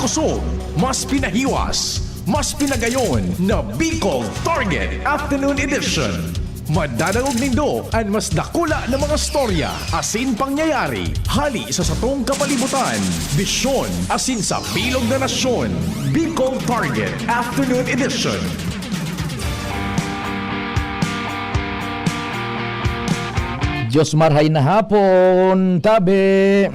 kusog, mas pinahiwas, mas pinagayon na Bicol Target Afternoon Edition. Madadangog nindo ang mas dakula na mga storya, asin pangyayari, hali sa satong kapalibutan, bisyon, asin sa bilog na nasyon. Bicol Target Afternoon Edition. Diyos marhay na hapon, tabi.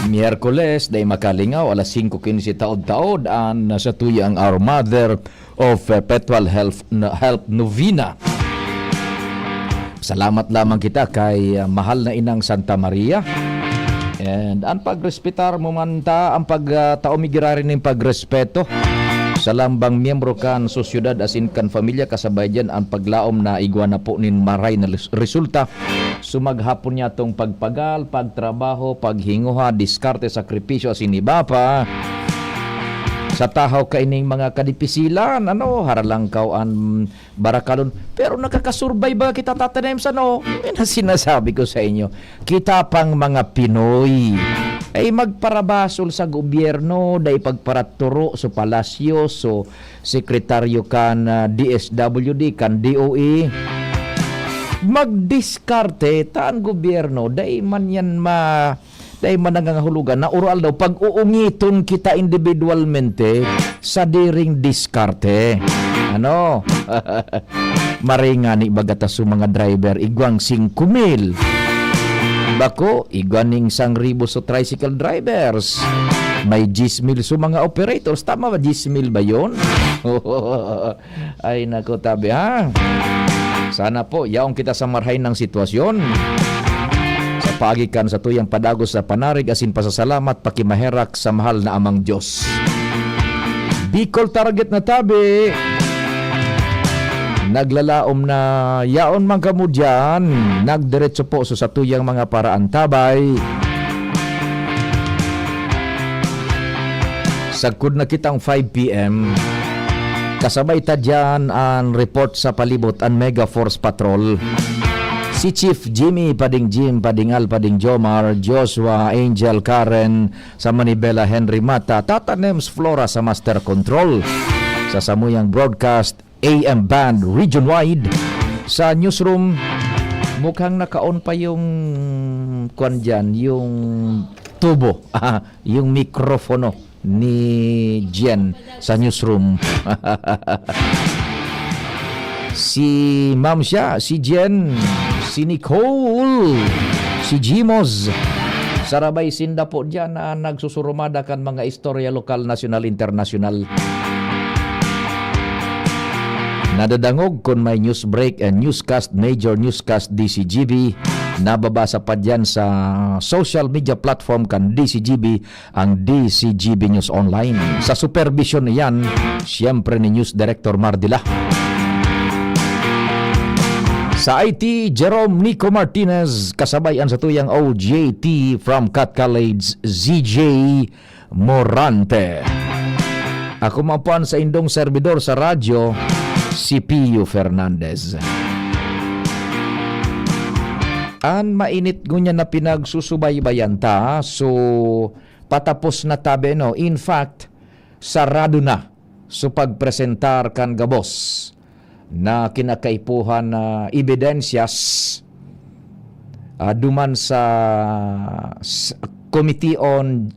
Miyerkules, day makalingaw, alas 5:15 taod-taod, an sa tuya ang Our Mother of Perpetual Help Novena. Salamat lamang kita kay mahal na inang Santa Maria. And ang pagrespetar mo man ta, ang pagtaomigirari ng pagrespeto sa lambang miyembro kan sosyudad asin kan familia kasabay dyan ang paglaom na iguana po nin maray na resulta sumaghapon niya tong pagpagal, pagtrabaho, paghinguha, diskarte, sakripisyo asin iba pa sa tahaw kaining mga kadipisilan, haralang an barakalon. Pero nakakasurvive ba kita tatanim sa Yan ang sinasabi ko sa inyo. Kita pang mga Pinoy ay magparabasol sa gobyerno, day pagparaturo sa palasyo, so sekretaryo kan DSWD, kan DOE. Magdiskarte taan gobyerno, day man yan dahil manangangahulugan na oral daw pag-uungiton kita individualmente sa diring diskarte. Maringani bagata sa mga driver igwang 5,000. Bako, igwaning 1,000 sa tricycle drivers. May 10,000 sa mga operators. Tama ba 10,000 ba yun? Ay nako tabi ha. Sana po, yaong kita sa marhay ng sitwasyon. Pagikan sa tuyang padagos sa panarig asin pasasalamat pakimaherak sa mahal na amang Diyos. Bicol Target na tabi. Naglalaom na yaon man kamo dyan. Nagdiretso po sa tuyang mga paraan tabay. Sagkod na kitang 5 p.m. Kasabay ta dyan ang report sa palibot ang Mega Force Patrol. Si Chief Jimmy Pading Jim, Padingal, Pading Jomar, Joshua, Angel, Karen, sa Manibela, Henry Mata, Tata Nems Flora sa Master Control, sa Samuyang Broadcast, AM Band, Region-wide, sa Newsroom, mukhang naka-on pa yung kwan dyan, yung tubo, yung mikrofono ni Jen sa Newsroom. Si Ma'am siya, si Jen, si Nicole, si Jimos. Sarabay sinda po dyan na nagsusurumada kan mga istorya lokal, nasyonal, internasyonal. Nadadangog kung may news break and newscast, major newscast DCGB. Nababasa pa dyan sa social media platform kan DCGB, ang DCGB News Online. Sa supervision niyan, siyempre ni News Director Mardila. Sa IT, Jerome Nico Martinez, kasabayan sa tuyang OJT from Cat College, ZJ Morante. Ako mapuan sa indong servidor sa radyo, si Pio Fernandez. An mainit gunya na pinagsusubaybayan ta, so patapos na tabi, In fact, sarado na so pagpresentar kan gabos na kinakaipuhan na ebidensyas duman sa Committee on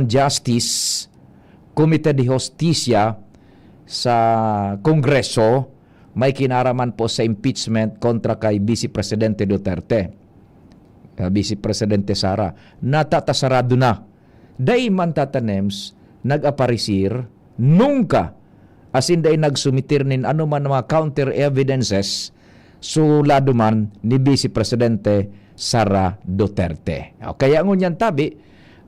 Justice, Committee de Justicia sa Kongreso, may kinaraman po sa impeachment kontra kay Vice Presidente Duterte, Vice Presidente Sara. Natatasarado na. Day man tatanems nag-aparisir nungka asin day nagsumitir nin anuman mga counter evidences sulado man ni Vice Presidente Sara Duterte. Kaya ngunyan tabi,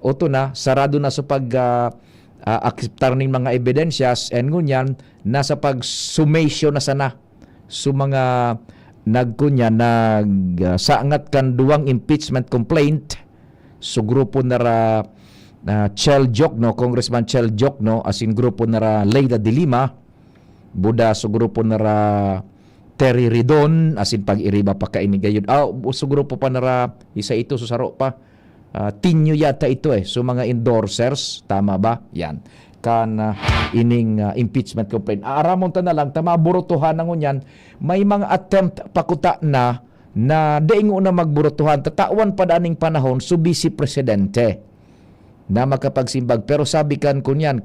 oto na, sarado na sa pag-akseptar nin mga evidensyas and ngunyan, nasa pag-summation na sana sa mga nagsaangat kan duwang impeachment complaint so grupo nara Chel Jokno, Congressman Chel Jokno, asin grupo nara Leida de Lima, buda so grupo nara Terry Ridon, asin pag-iriba pa kainigayod. So grupo pa nara isa ito susaro pa tinyo yata ito so mga endorsers, tama ba? Yan. Ining impeachment complaint. Aramon ta na lang, maburutuhan na ngunyan, may mga attempt pakuta na daing una magburutuhan, tatawan pa daning panahon, subisi presidente na makapagsimbag. Pero sabi kan kunyan,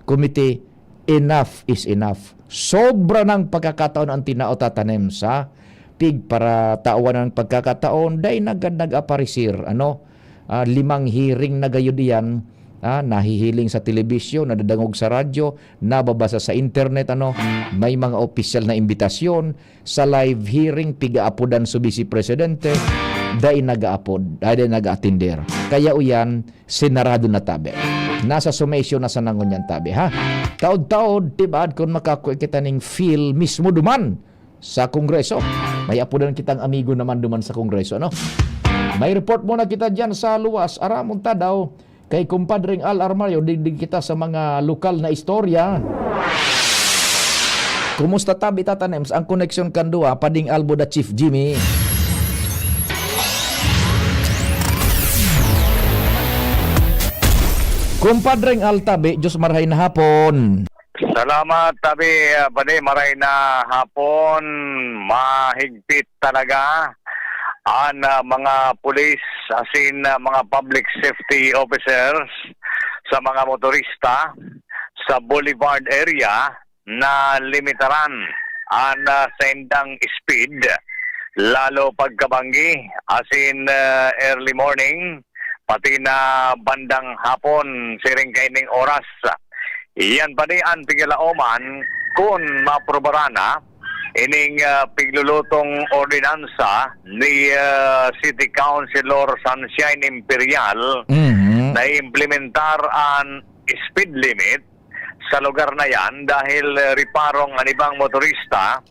committee, enough is enough. Sobra ng pagkakataon ang tinao tatanim sa pig para tawan ng pagkakataon, day nag-aparisir, 5 hearing na gayud iyan, nahihiling sa telebisyon, nadadangog sa radyo, nababasa sa internet, may mga opisyal na imbitasyon sa live hearing, piga-apodan sa Vice Presidente, day nag-aapod, day nag-atender. Kaya uyan, sinarado na tabi. Nasa summation na sa nangon yan tabi, ha? Taod-taod, tibad, kung makakuha kita ng feel mismo duman sa Kongreso. May apodan kitang amigo naman duman sa Kongreso, May report muna kita dyan sa luwas. Aramon ta daw kay kumpadring Al Armario, digdig kita sa mga lokal na istorya. Kumusta tabi tatanems ang koneksyon kandua pading Albo da Chief Jimmy? Kumpadring Al tabi, Diyos marahay na hapon. Salamat, tabi, Bade, maray na hapon, mahigpit talaga ang mga pulis, asin mga public safety officers sa mga motorista sa Boulevard area na limitaran ang sendang speed, lalo pagkabanggi, asin early morning, pati na bandang hapon, siring kaining oras. Iyan pa di ang tigilauman kung maprobarana ining piglulutong ordinansa ni City Councilor Sunshine Imperial na implementar ang speed limit sa lugar na yan dahil riparong ang ibang motorista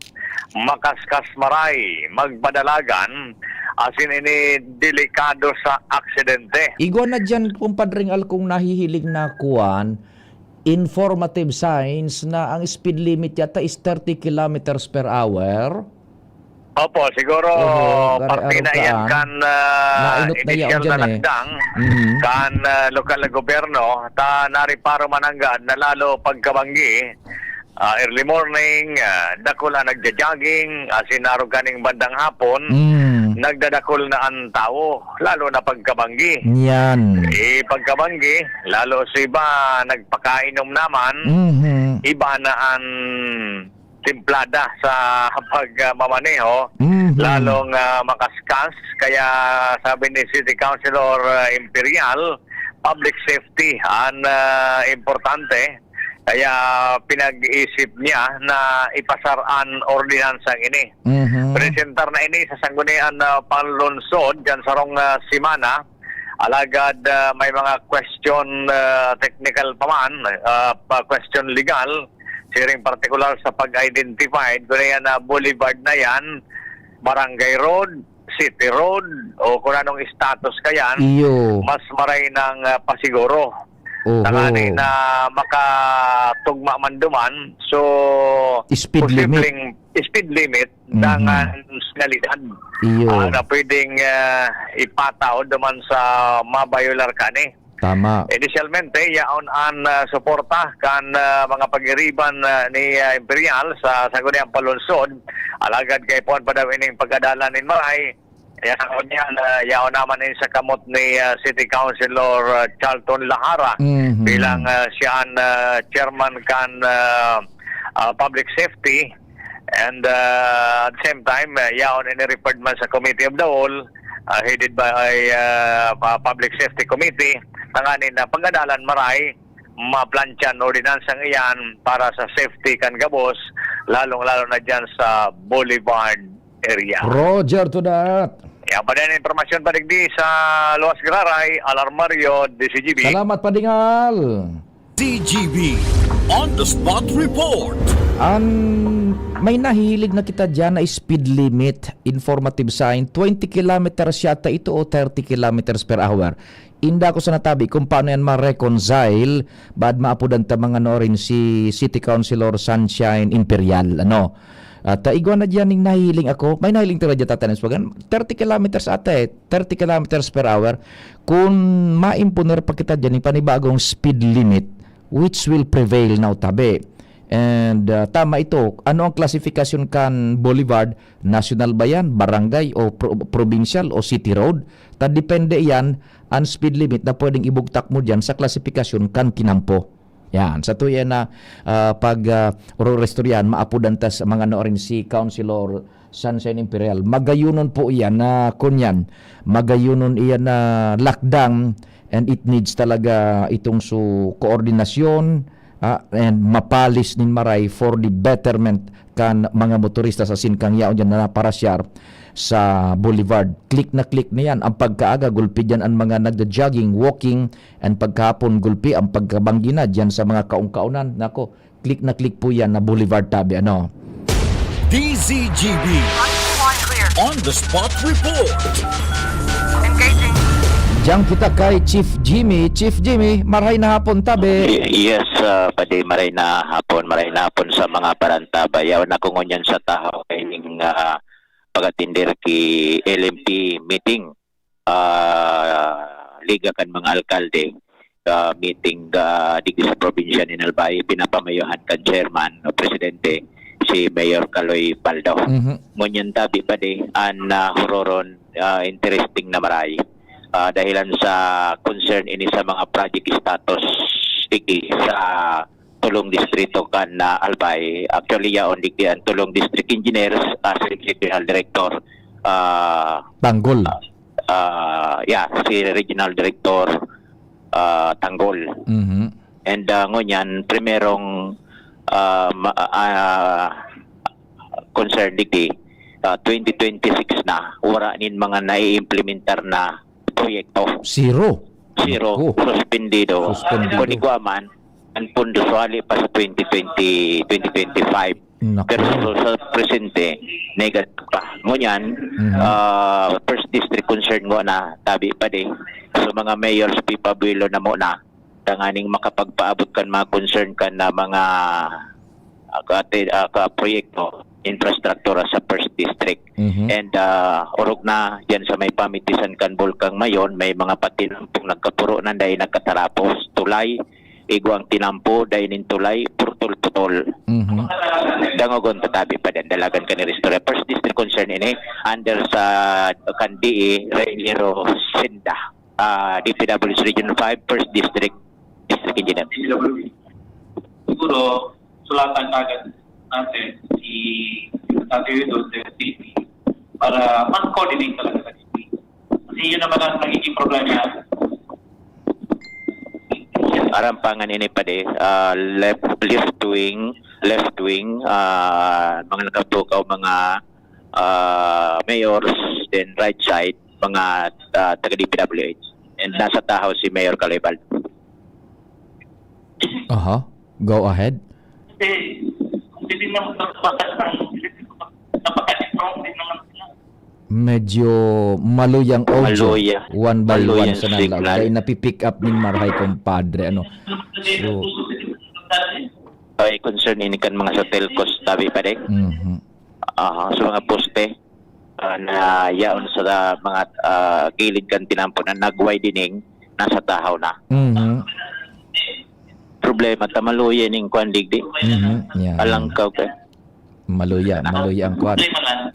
makaskas maray magpadalagan asin ini delikado sa aksidente. Igwa na dyan, kumpadring Al, kung nahihiling na kuwan, informative signs na ang speed limit yata is 30 kilometers per hour. Opo, siguro parte na yan kan initial na nagdang kan lokal na gobyerno ta nariparo mananggad na lalo pagkabanggi early morning dakula nagja-jogging asin naro ganing bandang hapon nagdadakol na ang tao lalo na pagkabanggi. Yan. Pagkabanggi lalo sa iba nagpakainom naman iba na ang timplada sa pagmamaneho lalong makaskas kaya sabi ni City Councilor Imperial public safety ang importante kaya pinag-iisip niya na ipasaraan ordinansang ini. Presentar na ini sa sanggunian panlunsod dyan sa rong simana. Alagad may mga question technical pa man, question legal, siring particular sa pag-identified kung yan boulevard na yan, barangay road, city road, o kung anong status kayan, mas maray ng pasiguro. Tangani na makatugma man duman, so speed limit ng nasidad na pwedeng ipataw duman sa mabayular kani. Tama. Initialmente, yaon ang suporta kan mga pag-iriban ni Imperial sa Sangguniang Palunsod. Alagad kay Puan pa daw ining pagkadalan ni Maray. Yaon naman sa kamot ni City Councilor Charlton Lahara bilang siya ang chairman kan public safety and at the same time yaon ini-referred man sa Committee of the Whole headed by Public Safety Committee tanganin na pagadalan maray maplansyan ordinansang iyan para sa safety kan gabos lalong-lalo na dyan sa Boulevard area. Roger to that. Yan pa din informasyon padigdi sa Luwas Graray, Alarmario, DCGB. Salamat padingal. DGB On the Spot Report. May nahilig na kita dyan na speed limit, informative sign, 20 kilometers yata ito o 30 kilometers per hour. Inda ko sa natabi kung paano yan ma-reconcile, bad maapudan ta mga rin si City Councilor Sunshine Imperial. Taigwa na diyan ning nahiling ako. May nahiling tira dyan tatanin sa 30 kilometers ate, 30 kilometers per hour. Kung maimponer pa kita dyan yung panibagong speed limit, which will prevail now tabi. And tama ito. Ano ang klasifikasyon kan boulevard? National ba yan? Barangay o provincial o city road? Depende yan ang speed limit na pwedeng ibugtak mo dyan sa klasifikasyon kan kinampo. Yan. Sa to yan na pag restoryan, maapudan tas mga noorin si Councilor Sunshine Imperial. Magayunon po iyan na kunyan. Magayunon iyan na lockdown and it needs talaga itong koordinasyon and mapalis nin maray for the betterment kan mga motorista sa sinkang yaon dyan na naparasyar sa boulevard. Click na yan. Ang pagkaaga, gulpi dyan ang mga nagda-jogging, walking, and pagkahapon gulpi ang pagkabanggi na dyan sa mga kaung-kaunan. Nako, click na click po yan na boulevard tabi. Ano? DZGB On the Spot Report. Engaging. Diyan kita kay Chief Jimmy. Chief Jimmy, maray na hapon tabi. Yes, pati maray na hapon sa mga baranta bayaw na kung ngunyan sa tao kayong pagatindir ki LMP meeting liga kan mga alkalde meeting digdi sa probinsya ni Albay pinapamayohan kan chairman o presidente si Mayor Kaloy Baldo. Ngunyan tabi pa di an hororon interesting na maray. Dahilan sa concern ini sa mga project status sa tulong distrito kan na Albay. Actually yaon digdi ang tulong district engineers as regional director Tanggol. Si regional director Tanggol. And ngunyan primerong concern digdi 2026 na wala nin mga nai-implementar na proyekto. Zero. Suspendido. Kung iguaman, ang pondo suwali pa sa 2025. Pero sa presente, negative pa. Ngunyan, first district concern mo na tabi pa din. So mga mayors, pipabuelo na mo na. Tanganing makapagpaabot kan mga concern kan na mga proyekto infrastructure sa first district. And urog na dyan sa may pamitisan kan Bulkang Mayon, may mga patinampong nagkapuro na dahil nagkatarapos, tulay, igwang tinampo, dahil nin tulay, purtol-putol. Dangogon tatabi pa din, dalagan ka ni Restore. First district concern ini, under sa Kandi, Railero, Senda, DPW's Region 5, first district engineer. Siguro, sulatan agad natin si Tatewidol sa city para mag-coordinate talaga sa city. Kasi yun naman ang nagiging problema natin. Arampangan ini pa di, left wing, mga nakatukaw mga mayors, then right side, mga taga-DPWH. And nasa tahaw si Mayor Calibal. Go ahead. Kasi, hindi naman napaka-strong din naman sila. Medyo maluyang audio. One by one sa signal. nalaw. Dahil napipick up ni Marhay compadre. So, ay concern ini kan mga sa telcos tabi pa din. So mga poste na yaon sa mga gilid kan tinampo na nag-widening nasa tahaw na. Problema ta maluya ning kwan digdi. Alangkaw ka. Maluya ang kwan. Problema na.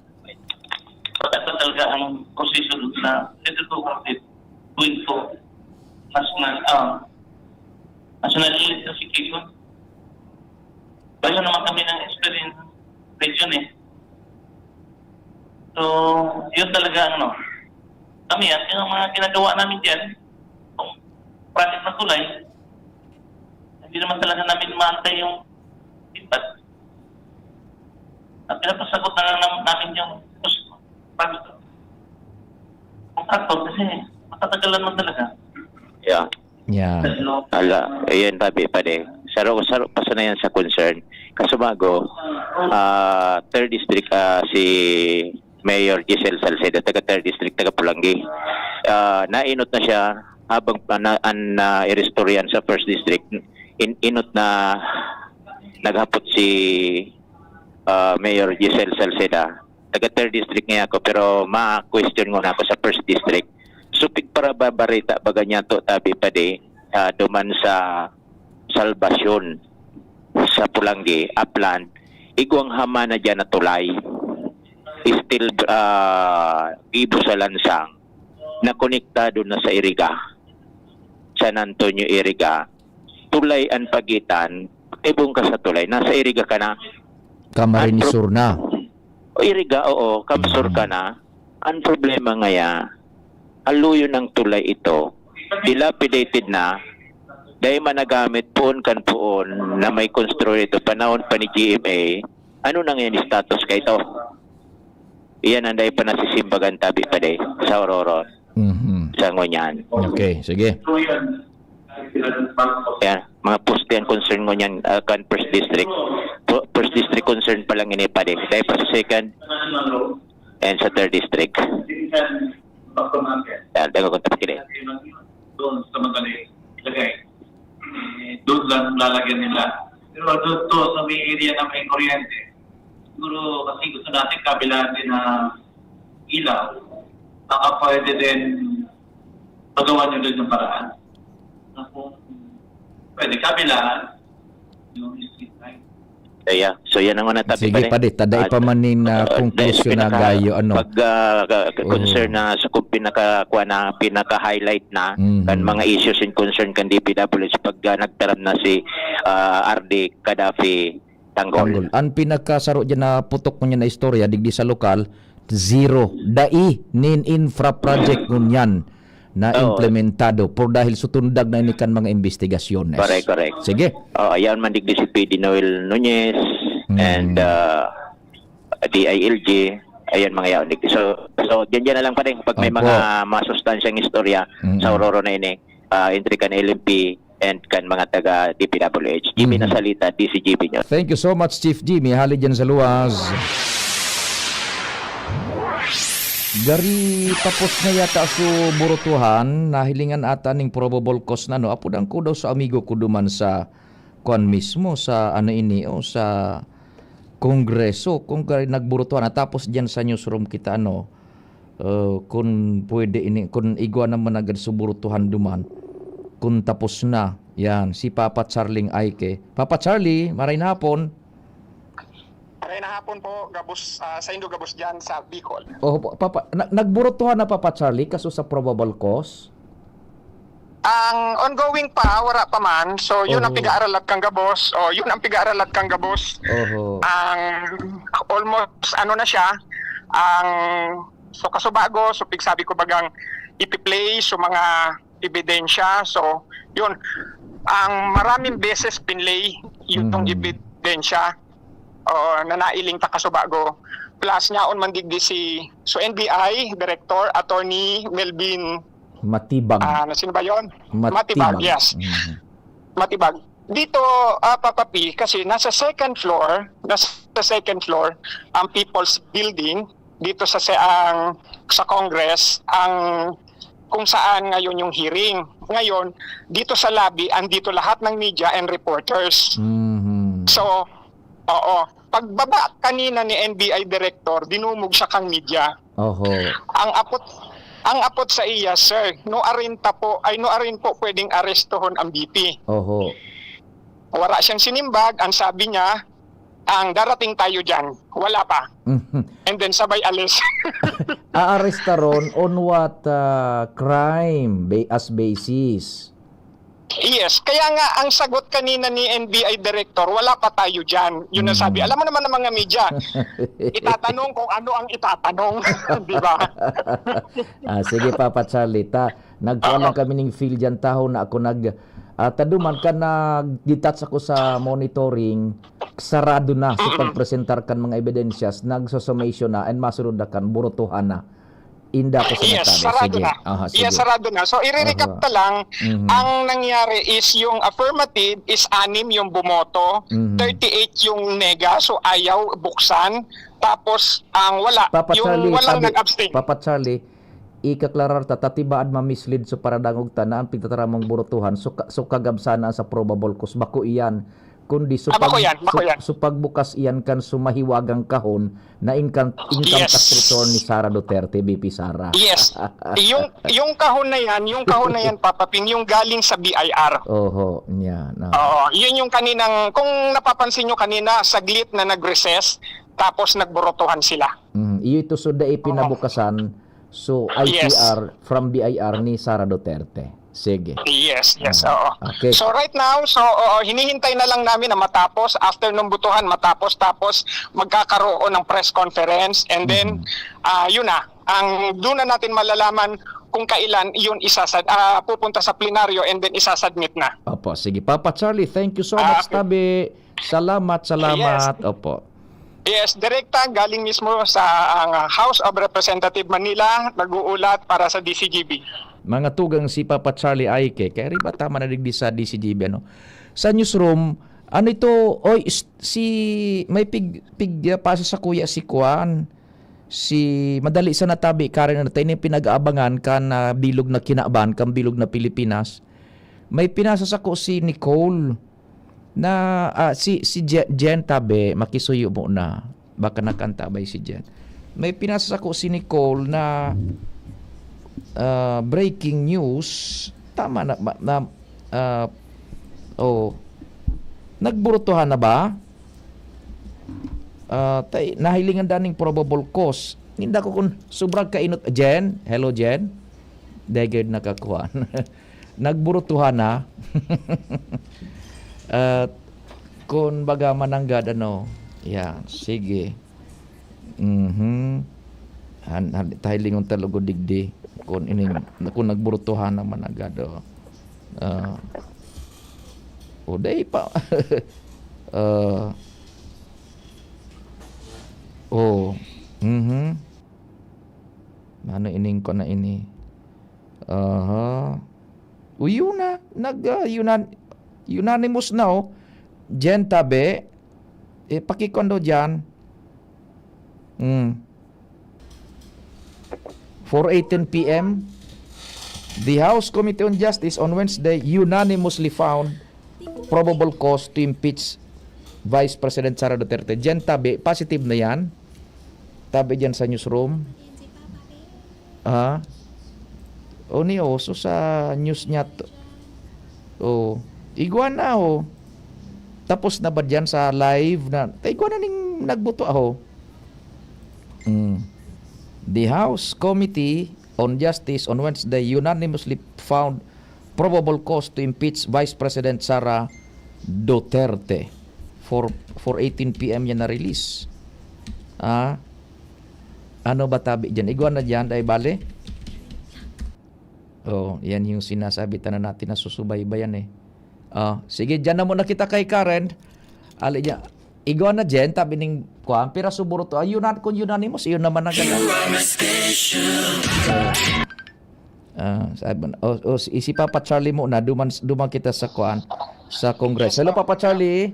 Ito talaga ang position na ito to complete going for national electrification. Bayo naman kami ng experience region eh. So, yun talaga kami yung mga ginagawa namin dyan, kung project na tulay, hindi naman talaga namin maantay yung ipat. At pinapasagot na lang namin yung project. Contractor kasi matatagalan mo talaga. Yeah. Ayan tabi pa de. Saro pa na yan sa concern. Kasumago, third district si Mayor Giselle Salcedo, taga third district, taga Pulangi. Nainot na siya habang i-restore yan sa first district. Inot na naghapot si Mayor Giselle Salceda. Taga 3rd District nga ako, pero ma-question ko na ako sa 1st District. Supik para babarita ba ganyan to tabi pa de duman sa Salvasyon sa Pulanggi, Upland. Igwang hama na dyan na tulay. Still Ibo sa Lansang na konektado na sa Iriga. San Antonio, Iriga. Tulay ang pagitan. Ibong ka sa tulay. Nasa Iriga ka na. Camarinesur na. O Iriga, oo. Kapsur ka na. Ang problema ngaya, aluyo ng tulay ito, dilapidated na, dahil managamit poon kan poon na may construct ito, panahon pa ni GMA, ano nang yan status ka ito? Iyan ang dahil pa nasisimbagan tabi pa de sa Aurora. Sa Ngunyan. Okay, sige. Yan, mga poste ang concern Ngunyan kan 1st District. 1st District concern pa lang ini pa de. Dahil pa sa 2nd and sa 3rd District. Yan, dago kong tapos kini. Doon sa madali ilagay. Doon lang lalagyan nila. Pero doon to sa may area na may kuryente. Siguro kasi gusto natin kabilaan din na ilaw. Baka pwede din magawa nyo doon ng paraan. Kung pwede kabilaan yung street light. Yeah. So yan ang una tapi Sige pa di, taday pa man ni na conclusion na gayo ano. Pag concern na sa kung pinaka-highlight na kan mga issues in concern kan DPWH pag nagtaram na si RD Gaddafi Tanggol. Ang pinakasaro dyan na putok mo niya na istorya digdi sa lokal, zero. Dai nin infra project ngunyan na implementado por dahil sutundag na inikan mga investigasyon. Correct. Sige. Ayan man digdi si PD Noel Nunez and DILG. Ayan mga yaon digdi. So dyan na lang pa rin pag may mga masustansyang istorya sa Aurora na ini, entry kan LMP and kan mga taga DPWH. Jimmy Nasalita, DCGB nyo. Thank you so much, Chief Jimmy. Halid dyan sa luwas. Gari tapos na yata su burutuhan, nahilingan ata ning probable cause na no. Apudang ko daw sa amigo ko duman sa kuan mismo sa ano ini o sa Kongreso kung gari nagburutuhan na tapos diyan sa newsroom kita ano kung pwede ini kung igwa naman agad sa burutuhan duman kung tapos na yan si Papa Charlie Aike. Papa Charlie, maray na hapon. Maray na hapon po, gabos, sa Indo Gabos dyan sa Bicol. Oh, Papa, nagburutuhan na Papa Charlie kaso sa probable cause? Ang ongoing pa, wala pa man. So, yun ang piga-aralat kang Gabos. O, yun ang piga-aralat kang Gabos. Ang almost, ano na siya, ang, so kasubago, so pigsabi ko bagang ipi-play so mga ebidensya. So, yun, ang maraming beses pinlay yung ebidensya na nailing takasubago. Plus nyaon man digdi si NBI Director Attorney Melvin Matibag. Sino ba yun? Matibag, yes. Matibag. Dito, Papa P, kasi nasa second floor ang People's Building dito sa Congress ang kung saan ngayon yung hearing. Ngayon, dito sa lobby, andito lahat ng media and reporters. So, pagbaba kanina ni NBI Director, dinumog siya kang media. Ang apot sa iya, sir, no arin po pwedeng arestohon ang BP. Wala siyang sinimbag, ang sabi niya, ang darating tayo dyan, wala pa. And then sabay alis. Aarestaron on what crime as basis? Yes, kaya nga ang sagot kanina ni NBI Director, wala pa tayo dyan. Yun ang sabi. Alam mo naman ng mga media, itatanong kung ano ang itatanong. Di ba? Sige Papa Charlie, nagkuha lang kami ng feel dyan taho na ako taduman ka nag-detach ako sa monitoring, sarado na sa pagpresentar kan mga evidensyas, nagsusumation na and masunod na kan burutuhan na. Inda ko sa sarado na. Yes, sarado na. So, i-recap ta lang, ang nangyari is yung affirmative is 6 yung bumoto, 38 yung nega, so ayaw buksan, tapos ang wala, Papa yung Charlie, walang nag-abstain. Papa Charlie, ikaklarar tatibaan ma-mislead so para dangog ta na ang pigtataramong burutuhan so kagabsana sa probable cause bako iyan kundi Bako yan. pagbukas iyan kan sumahiwagang kahon na income tax return ni Sara Duterte, BP Sara. Yes. yung kahon na yan, Papa Ping, yung galing sa BIR. Oho, yan. Oo, yun yung kaninang, kung napapansin nyo kanina, saglit na nag-recess, tapos nagburotohan sila. Iyo ito so da ipinabukasan, so ITR from BIR ni Sara Duterte. Sige. Yes, oo. Okay. So right now, hinihintay na lang namin na matapos, after nung butuhan matapos, tapos magkakaroon ng press conference, and then, yun na, doon na natin malalaman kung kailan yun pupunta sa plenaryo and then isasubmit na. Opo, sige. Papa Charlie, thank you so much, Tabi. Salamat. Yes. Opo. Yes, direkta galing mismo sa House of Representative Manila, nag-uulat para sa DCGB. Mga tugang si Papa Charlie Aike, kaya riba tama na digdi sa DCGB, ano? Sa newsroom, ano ito, may pig pasa sa kuya si Kuan, si madali sa natabi, Karen na tayo pinag-aabangan kan bilog na kinaaban, kan bilog na Pilipinas. May pinasa sa ko si Nicole, na si Jen tabi, makisuyo mo na, baka nakantabay si Jen. May pinasa sa ko si Nicole na breaking news, tama na nagburutuhan na ba? Nahilingan daning probable cause. Hindi ko kung sobrang kainot. Jen, hello Jen. Dagad nakakuha. Nagburutuhan na. Kung baga mananggad yan, sige. Tahilingon talago digdi. Kung nagburutuhan naman agad day pa ano ining ko na ini uyo na unanimous na Jen tabi pakikondo dyan 4:18 p.m. The House Committee on Justice on Wednesday unanimously found probable cause to impeach Vice President Sara Duterte. Diyan tabi, positive na yan. Tabi dyan sa newsroom. So sa news niya iguan na tapos na ba dyan sa live na iguan na ning nagbuto The House Committee on Justice on Wednesday unanimously found probable cause to impeach Vice President Sara Duterte. 4:18 p.m. yan na-release. Ano ba tabi dyan? Iguan na dyan, dahil bale? Yan yung sinasabi na natin na susubaybayan sige, dyan na muna kita kay Karen. Ali dyan. Iguan na dyan, tabi ning kuwan, pira suburo to. Kung unanimous, yun naman ang ganda. Si Papa Charlie mo na, duman kita sa kuwan, sa Congress. Hello, Papa Charlie.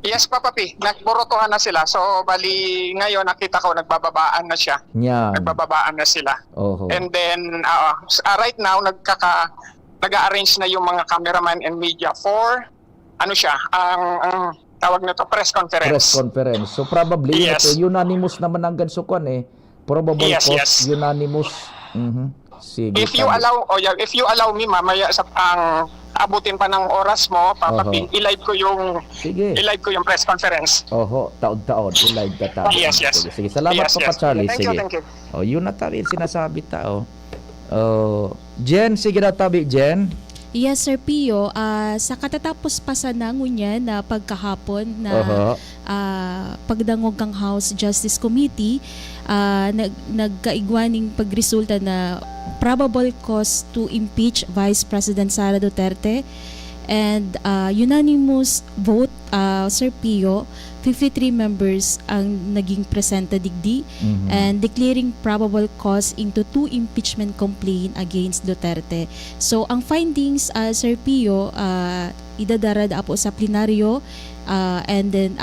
Yes, Papa P. Nagburotohan na sila. So, bali, ngayon nakita ko, nagbababaan na siya. Yan. Nagbababaan na sila. And then, right now, nag-arrange na yung mga cameraman and media for, ang tawag na to, press conference. So, probably, unanimous naman ang gansukuan Probable cause, unanimous. Sige. If you allow me, mamaya ang abutin pa ng oras mo, Papa P, i-live ko yung press conference. Taod-taod, i-live ka tayo. Yes. Sige, salamat Papa Charlie. Thank you. Yun na tabi, sinasabi tao. Jen, sige na tabi, Jen. Yes, Sir Pio. Sa katatapos pa sa nangunya na pagkahapon na pagdangog kang House Justice Committee, nagkaigwaning pagresulta na probable cause to impeach Vice President Sara Duterte, and unanimous vote, Sir Pio, 53 members ang naging presenta digdi, and declaring probable cause into 2 impeachment complaint against Duterte. So ang findings, Sir Pio, idadarada po sa plenaryo, and then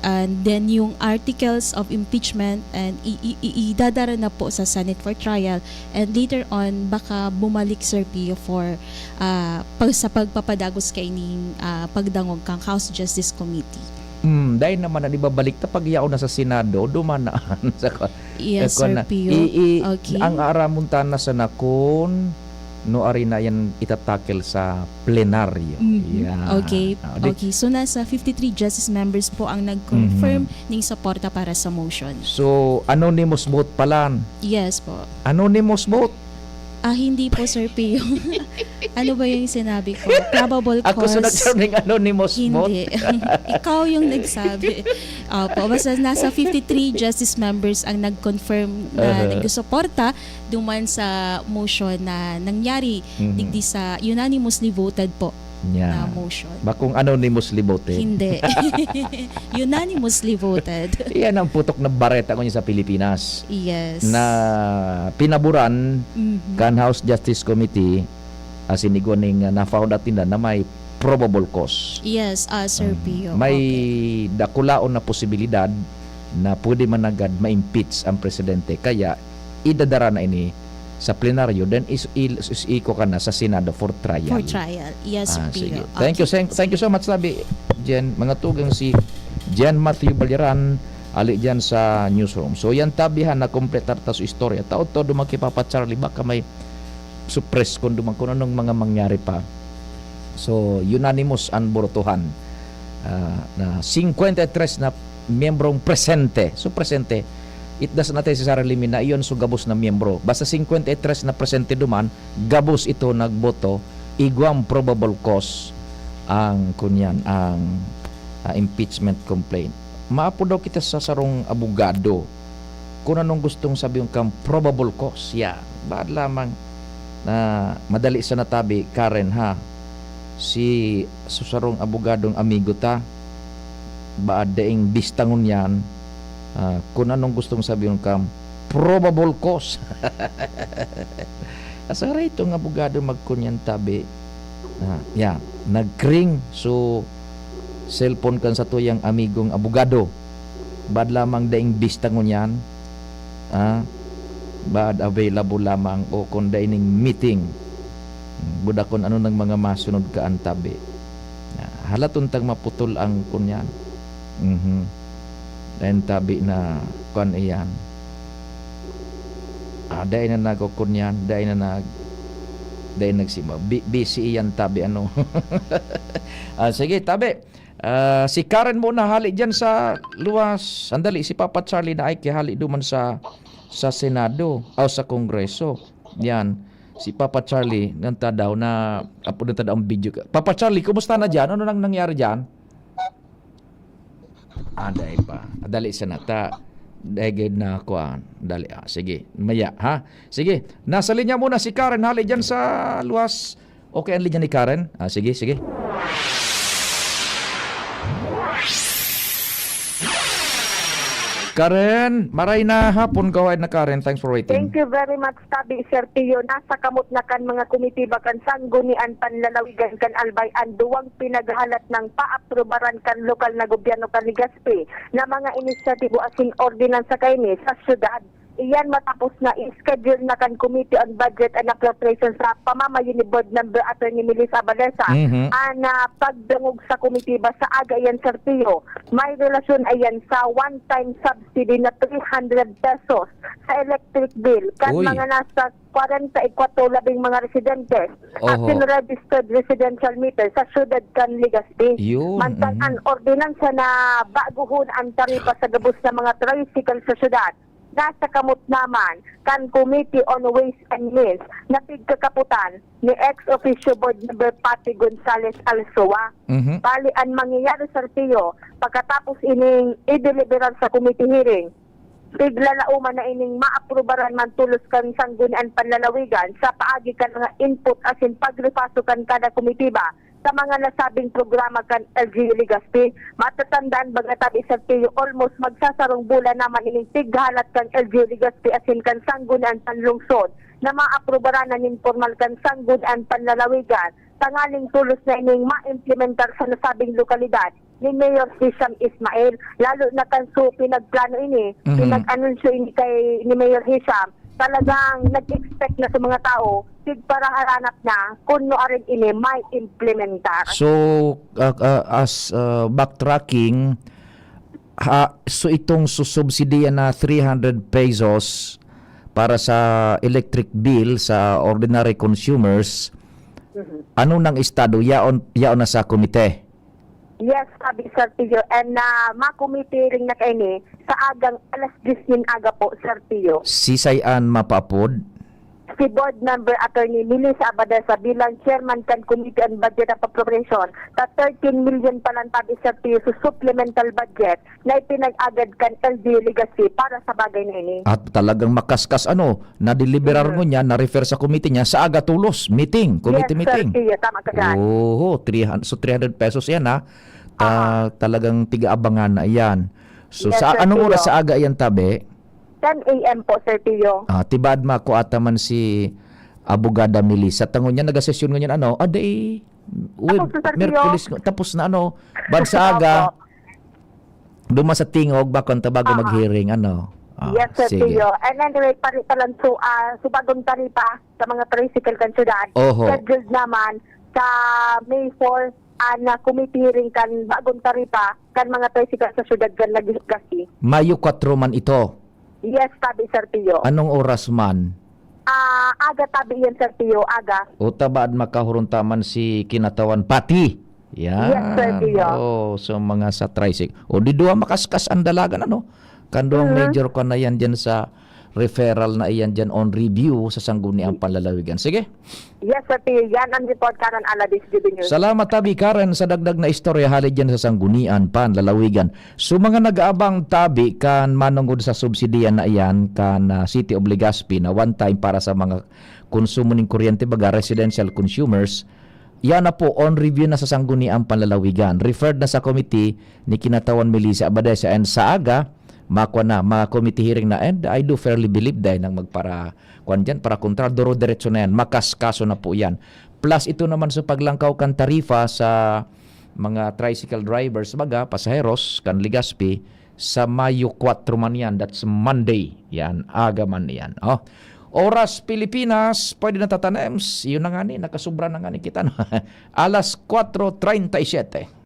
and then yung articles of impeachment and idadara na po sa Senate for trial, and later on baka bumalik Sir Pio for sa pagpapadagos kay ning pagdangog kang House Justice Committee. Dahil naman na ibabalik ta pag yaw na sa Senado dumanaan sa Yes, Sir Pio. Okay. Ang aramuntan na sa nakon no ari na yan itatakel sa plenaryo. Yeah. Okay. Okay. So nasa 53 justice members po ang nag-confirm ning suporta para sa motion. So anonymous vote pala. Yes po. Anonymous vote. Hindi po, Sir Pio. Ano ba yung sinabi ko? Probable cause. Ako sa nagsabi ng anonymous vote. Hindi. Ikaw yung nagsabi. Opo, basta nasa 53 justice members ang nag-confirm na nagsuporta duman sa motion na nangyari digdi sa unanimously voted po na motion. Bakong anonymously voted? Hindi. Unanimously voted. Yan ang putok na bareta ko niya sa Pilipinas. Yes. Na pinaburan kan House Justice Committee siniguning na-found at na may probable cause. Yes, Sir Pio. May dakulaon na posibilidad na pwede managad ma-impeach ang presidente. Kaya idadara na ini sa plenaryo, then iko ka na sa Senado for trial. For trial. Yes, Sir Pio. Thank you so much, sabi Jen. Mga tugang si Jen Matthew Balyaran ali dyan sa newsroom. So yan tabihan na kompletar ta sa istorya. Tao to dumakipapat Charlie, baka may suppress kung kung anong mga mangyari pa. So unanimous ang botohan na 53 na miyembrong presente. So presente, it does not necessarily mean na iyon so gabos na miyembro. Basta 53 na presente duman, gabos ito nagboto, igwang probable cause ang kunyan, ang impeachment complaint. Maapo daw kita sa sarong abogado kung anong gustong sabihin kang probable cause. Yeah, baad lamang na madali sa natabi, Karen ha, si susarong abogadong amigo ta, baad daing bistangon yan, kung anong gustong sabihin kang probable cause. Asara itong abogado magkunyan tabi, nagkring so cellphone kan sa tuyang amigong abogado, baad lamang daing bistangon yan, baad available lamang o kung daining meeting buda kung ano ng mga masunod ka ang tabi, halatuntang maputol ang kunyan dahil tabi na kuan iyan, dahil na nagkukunyan, dahil nagsima busy iyan tabi ano. Sige tabi, si Karen muna hali dyan sa luwas. Sandali, si Papa Charlie na ay kihali duman sa Senado o sa Kongreso. Yan, si Papa Charlie nanta daw na apo nanta daw ang video. Papa Charlie, kumusta na dyan? Ano nang nangyari dyan? Dahil pa. Dali sa nata. Dahil na kuan. Dali. Sige. Maya, ha? Sige. Nasa linya muna si Karen. Hali dyan sa luwas. Okay ang linya ni Karen? Sige, sige. Karen, maray na hapon gawad na Karen. Thanks for waiting. Thank you very much, Tabi Sir Pio. Nasa kamot na kan mga komitiba kan sanggunian panlalawigan kan Albay ang duwang pinaghalat ng paaprubaran kan lokal na gobyerno kan Legazpi na mga inisyatibo asing ordinansa kaini sa syudad. Iyan matapos na i-schedule na kan Committee on Budget and Appropriations sa pamamayo ni Board Member Atty. Melissa Balesa na pagdungog sa komitiba sa aga iyan Sir Pio. May relasyon ayan sa one-time subsidy na 300 pesos sa electric bill kan mga nasa 44 labing mga residente at registered residential meter sa syudad kan Legazpi. Mantan ordinansa na baguhon ang taripa sa gabos na mga tricycle sa syudad. Nasa kamot naman kan Committee on Ways and Means na pigkakaputan ni ex-officio board member Pati Gonzales Alsoa. Bali ang mangyayari Sir Pio pagkatapos ining i-deliveran sa committee hearing, biglalauman na ining maaprubaran man tulos kan sanggunian panlalawigan sa paagi kan mga input asin pagrepasukan kada komitiba sa mga nasabing programa kan LGU Legazpi. Matatandaan bagatabi sa Pio, almost magsasarong bulan naman ining tighalat kan LGU Legazpi asin kan sanggunian panlungsod na maaprubaran na informal kan sanggunian panlalawigan tangaling tulos na ining ma-implementar sa nasabing lokalidad ni Mayor Hisham Ismail. Lalo na kanso pinagplano ini, pinag-anunsyo ini kay ni Mayor Hisham. Talagang nag-expect na sa mga tao, para haranap na kung no arin ini may implementar. So, as backtracking, so itong susubsidiya na 300 pesos para sa electric bill sa ordinary consumers, ano ng estado? Yaon na sa komite? Yes, sabi Sir Pio. And makomite rin na kayo sa agang alas 10 ng aga po, Sir Pio. Sisayan mapapod? Si Board Member Attorney Melissa Abadesa bilang Chairman kan Committee on Budget and Appropriation ta 13 million palang tabi Sir Pio sa supplemental budget na ipinag-agad kan LG Legacy para sa bagay na ini. At talagang makaskas na-deliverar mo niya, na-refer sa committee niya sa aga tulos, meeting, committee meeting. Yes, Sir Pio, tama ka dyan. 300 pesos yan talagang tiga-abangan na yan. So Yes, sa Sir anong Pio. oras sa aga yan tabi? 10 a.m. po, Sir Pio. Tibad ma ko ataman si Abogada Melissa. Tangon niya, nagasesyon nga niyan, Merkulis, tapos na bansa aga, duma sa tingog, bakon tabago mag-hearing, Yes, Sir sige. Pio. And anyway, palang subagong taripa sa mga tricycle kan syudad. Oho. Scheduled naman sa May 4 na committee rin kan bagong taripa kan mga tricycle sa syudad kan Legacy. Mayo 4 man ito. Yes, tabi Sir Pio. Anong oras man? Aga tabi yan, Sir Pio, aga. O tabaad makahuruntaman si Kinatawan Pati. Yan. Yes, Sir Pio. So mga sa tricycle. O di duwa makaskas ang dalagan, Kanduang major ko na yan dyan sa referral na iyan dyan on review sa Sangguniang Panlalawigan. Sige. Yes, Sir Pio. Yan ang report karon Aladis GB News. Salamat tabi Karen sa dagdag na istorya halid dyan sa Sanggunian Panlalawigan. So mga nag-aabang tabi kan manungod sa subsidiya na iyan kan City of Legazpi na one time para sa mga konsumo ng kuryente baga residential consumers. Yan na po on review na sa Sangguniang Panlalawigan. Referred na sa committee ni Kinatawan Melissa Abadesa and sa aga mga committee hearing na, and I do fairly believe dahil nang para kontra duro diretso na yan, makaskaso na po yan. Plus ito naman sa paglangkaw kan tarifa sa mga tricycle drivers baga, pasaheros kan Legazpi sa Mayo 4 man yan, that's Monday yan, aga man yan. Oras Pilipinas, pwede na tatanems, yun na nga nakasubra na nga kita, alas 4:37.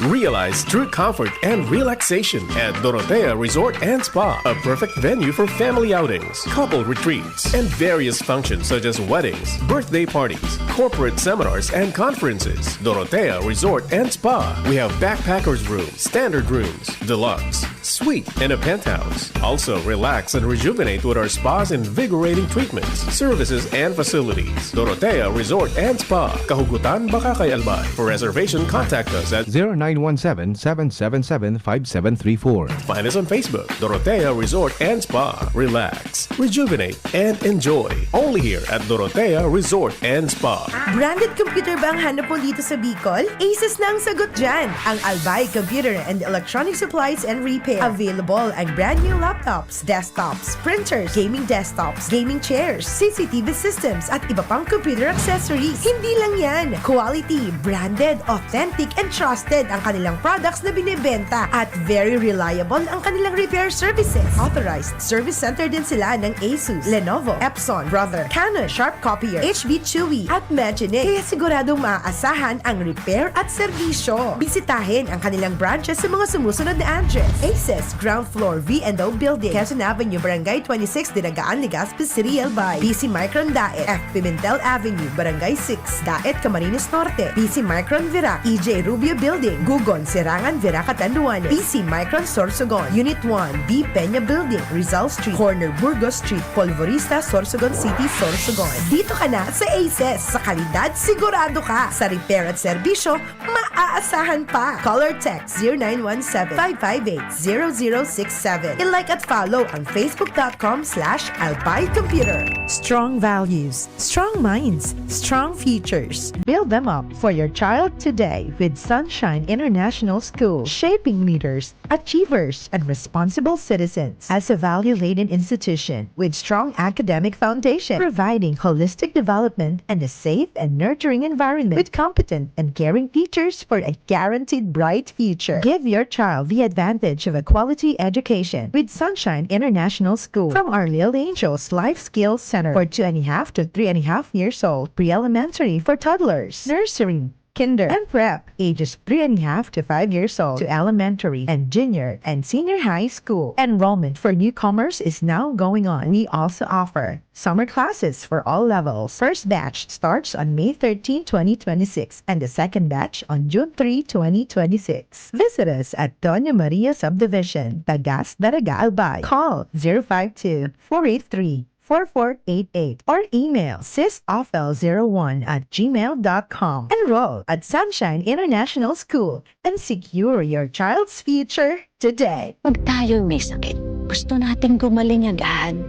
Realize true comfort and relaxation at Dorotea Resort and Spa, a perfect venue for family outings, couple retreats, and various functions such as weddings, birthday parties, corporate seminars, and conferences. Dorotea Resort and Spa. We have backpackers rooms, standard rooms, deluxe, suite, and a penthouse. Also, relax and rejuvenate with our spa's invigorating treatments, services, and facilities. Dorotea Resort and Spa, Kahugutan, Bakakay, Albay. For reservation, contact us at 0917-777-5734. Find us on Facebook, Dorotea Resort and Spa. Relax, rejuvenate, and enjoy. Only here at Dorotea Resort and Spa. Branded computer ba ang hanap mo dito sa Bicol? Aces na ang sagot dyan. Ang Albay Computer and Electronic Supplies and Repair. Available ang brand new laptops, desktops, printers, gaming desktops, gaming chairs, CCTV systems, at iba pang computer accessories. Hindi lang yan. Quality, branded, authentic, and trusted ang kanilang products na binibenta at very reliable ang kanilang repair services. Authorized service center din sila ng Asus, Lenovo, Epson, Brother, Canon, Sharp Copier, HB Chewy at Magine. Kaya siguradong maaasahan ang repair at serbisyo. Bisitahin ang kanilang branches sa mga sumusunod na address. Aces, ground floor, V&O Building, Quezon Avenue, Barangay 26, Dinagaan, Legazpi City, Albay. PC Micron Daet, F. Pimentel Avenue, Barangay 6, Daet, Camarines Norte. PC Micron Virac, EJ Rubio Building, Gugon, Sirangan, Virac, Catanduanes. PC Micron Sorsogon, Unit 1, B. Peña Building, Rizal Street, Corner Burgos Street, Polvorista, Sorsogon City, Sorsogon. Dito ka na sa Aces. Sa kalidad, sigurado ka. Sa repair at serbisyo, maaasahan pa. Call or text 0917-558-0067. I-like at follow ang facebook.com/Albay Computer. Strong values, strong minds, strong futures. Build them up for your child today with Sunshine International School, shaping leaders, achievers, and responsible citizens. As a value-laden institution with strong academic foundation, providing holistic development and a safe and nurturing environment with competent and caring teachers for a guaranteed bright future. Give your child the advantage of a quality education with Sunshine International School. From our Little Angels Life Skills Center for 2.5 to 3.5 years old, pre-elementary for toddlers, nursery, kinder, and prep, ages 3.5 to 5 years old, to elementary and junior and senior high school. Enrollment for newcomers is now going on. We also offer summer classes for all levels. First batch starts on May 13, 2026, and the second batch on June 3, 2026. Visit us at Doña Maria Subdivision, Tagas, Daraga, Albay. Call 052-483-4488 or email sisofl01@gmail.com. Enroll at Sunshine International School and secure your child's future today. Pag tayo may sakit, gusto nating gumaling agad.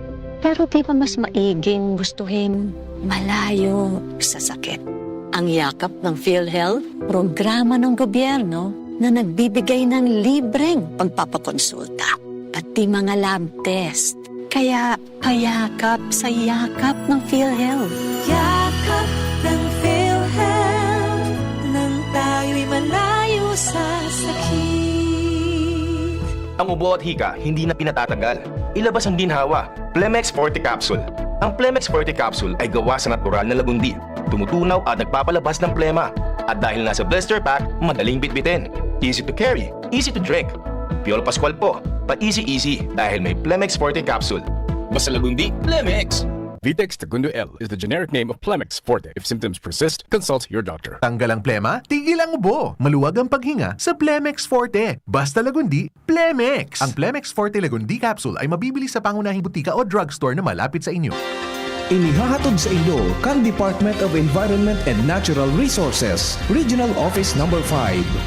Pero di ba mas maiging gustuhin malayo sa sakit? Ang yakap ng PhilHealth, programa ng gobyerno na nagbibigay ng libreng pagpapakonsulta, pati mga lab test. Kaya payakap sa yakap ng PhilHealth. Yakap ng PhilHealth, nang tayo'y malayo sa sakit. Ang ubo at hika hindi na pinatatagal. Ilabas ang ginhawa. Plemex Forte Capsule. Ang Plemex Forte Capsule ay gawa sa natural na lagundi. Tumutunaw at nagpapalabas ng plema. At dahil nasa blister pack, madaling bitbitin. Easy to carry, easy to drink. Piolo Pascual po, pa-easy dahil may Plemex Forte Capsule. Basta lagundi, Plemex! Vitex Segundo L is the generic name of Plemex Forte. If symptoms persist, consult your doctor. Tanggal ang plema, tigil ang ubo. Maluwag ang paghinga sa Plemex Forte. Basta lagundi, Plemex! Ang Plemex Forte Lagundi Capsule ay mabibili sa pangunahing butika o drugstore na malapit sa inyo. Inihahatod sa inyo kan Department of Environment and Natural Resources, Regional Office No. 5,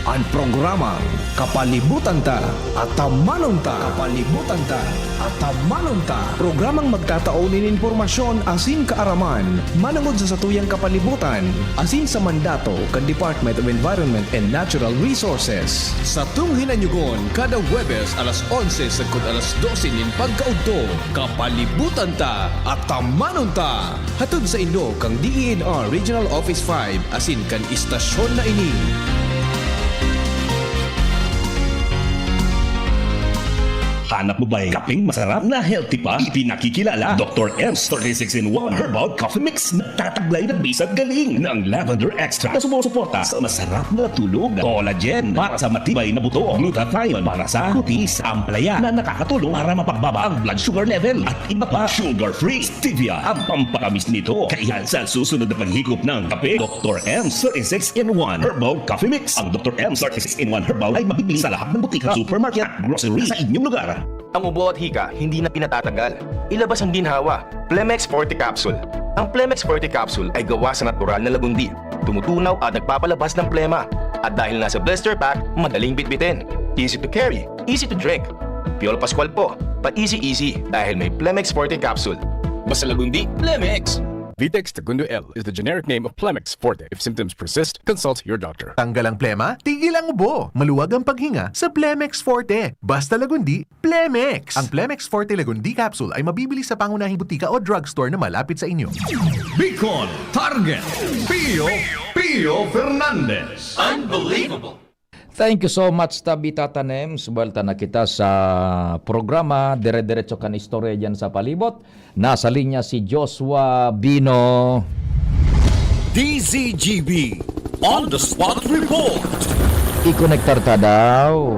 ang programang Kapalibutan Ta at Tamanon Ta. Kapalibutan Ta at Tamanon Ta. Programang magtataunin informasyon asin kaaraman, manangod sa satuyang kapalibutan, asin sa mandato kan Department of Environment and Natural Resources. Sa tunghinanyugon, kada Webes alas 11 sagkod alas 12 nin pagkaudto, Kapalibutan Ta at Tamanon Ta. Hatod sa inyo kang DENR Regional Office 5 asin kan istasyon na ini. Hanap mo ba kapeng masarap na healthy pa? Ipinakikilala Dr. M's 36-in-1 Herbal Coffee Mix na tataglay ng bisat galing ng lavender extract na sumusuporta sa masarap na tulog, collagen para sa matibay na buto, glutathione para sa kutis, amplaya na nakakatulong para mapagbaba ang blood sugar level at iba pa, sugar-free, stevia ang pampakamis nito. Kaya sa susunod na paghigop ng kape, Dr. M's 36-in-1 Herbal Coffee Mix. Ang Dr. M's 36-in-1 Herbal ay mabibili sa lahat ng butika, supermarket at grocery sa inyong lugar. Ang ubo at hika hindi na pinatatagal. Ilabas ang ginhawa. Plemex Forte Capsule. Ang Plemex Forte Capsule ay gawa sa natural na lagundi. Tumutunaw at nagpapalabas ng plema. At dahil nasa blister pack, madaling bitbitin. Easy to carry, easy to drink. Piolo Pascual po, pa-easy dahil may Plemex Forte Capsule. Basta lagundi, Plemex! Vitex Segundo L is the generic name of Plemex Forte. If symptoms persist, consult your doctor. Tanggal ang plema, tigil ang ubo. Maluwag ang paghinga sa Plemex Forte. Basta lagundi, Plemex! Ang Plemex Forte Lagundi Capsule ay mabibili sa pangunahing butika o drugstore na malapit sa inyo. Bicol Target Pio Fernandez. Unbelievable. Thank you so much, Tabita Tanem. Subalta na kita sa programa Dire-Diretso kan Istorya dyan sa palibot. Nasa linya si Joshua Bino. DZGB On The Spot Report. I-connectar ta daw.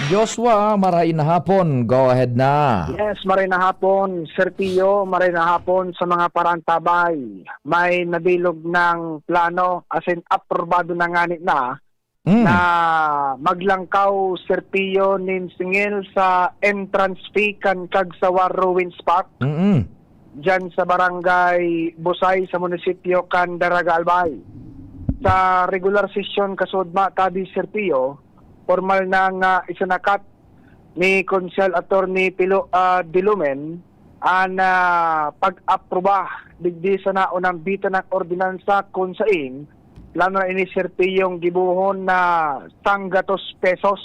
Joshua, maray na hapon. Go ahead na. Yes, maray na hapon, Sir Pio. Maray na hapon sa mga parantabay. May nabilog ng plano, as in aprobado na nganit na, na maglangkaw, Sir Pio, nin singil sa entrance fee kan Kagsawar Ruins Park. Diyan sa barangay Busay sa munisipyo kan Daraga, Albay. Sa regular session kasudma tabi, Sir Pio, formal nang isanakat ni Konsel Attorney Pilo Dilumen ang pag-aproba digdi sa naunang bita ng ordinansa kung saing plano na inisirti yung gibuhon na 100 pesos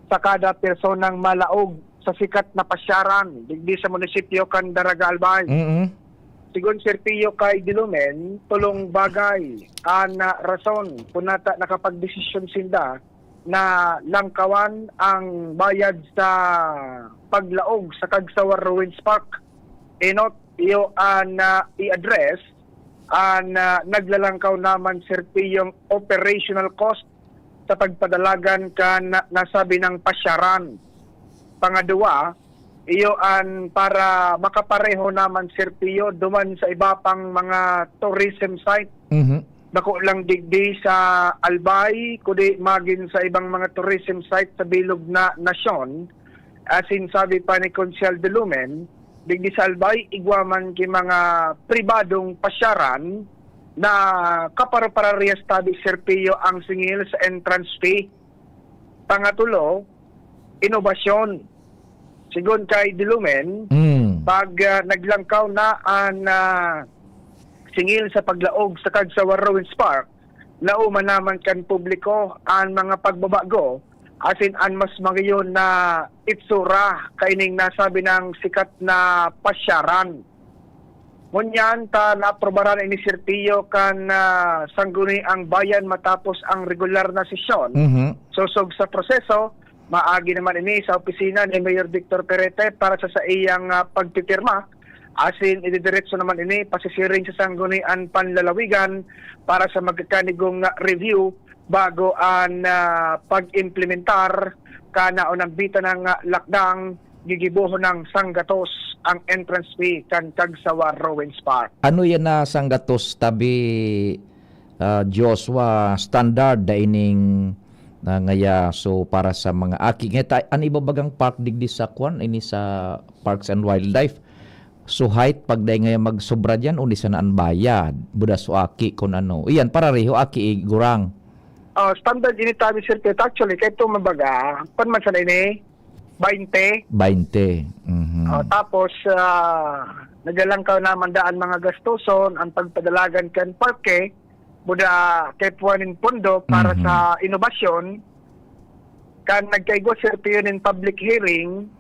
sa kada personang malaog sa sikat na pasyaran digdi sa munisipyo kan Daraga, Albay. sigon Sir Pio kay Dilumen, tulong bagay na rason punata nakapagdesisyon sinda na langkawan ang bayad sa paglaog sa Kagsawar Ruins Park. Inot iyo i-address naglalangkaw naman Sir Pio yung operational cost sa pagpadalagan kan nasabi ng pasyaran. Pangadua, iyo para makapareho naman Sir Pio duman sa iba pang mga tourism site. Dako lang digdi sa Albay kundi magin sa ibang mga tourism site sa bilog na nasyon. As in sabi pa ni Consial de Lumen, digdi sa Albay igwaman ki mga pribadong pasyaran na kaparo-parehas tabi Sir Pio ang singil sa entrance fee. Pangatulo, inobasyon. Sigon kay Dilumen, pag naglangkaw na ang singil sa paglaog sa Kagsawar Ruins Park, lauman naman kan publiko ang mga pagbabago, asin an mas magayon na itsura kaining nasabi ng sikat na pasyaran. Ngunyan ta naaprobaran ini Sir Pio kan sangguni ang bayan matapos ang regular na sesyon. Sosog sa proseso, maagi naman ini sa opisina ni Mayor Victor Perete para sa iyang pagpipirma. Asin ididiretso naman ini pasisiring sa sanggunian panlalawigan para sa magkakanigong review bago ang pag-implementar kana o nambita ng lakdang gigibuho ng sanggatos ang entrance fee kan Kagsawar Ruins Park. Ano yan na sanggatos tabi Joshua standard da ining ngaya so para sa mga aki ngeta an ibabagang park digdi sa kwan ini sa Parks and Wildlife so height pag day ngaya magsobra diyan undi sa naan bayad buda so aki kun ano iyan para reho aki gurang standard ini tabi Sir Pio actually kay to mabaga pan man sa ini 20 tapos nagalangkaw naman daan mga gastuson ang pagpadalagan kan parke buda kay puanin pondo para sa inobasyon kan nagkaigo Sir Pio in public hearing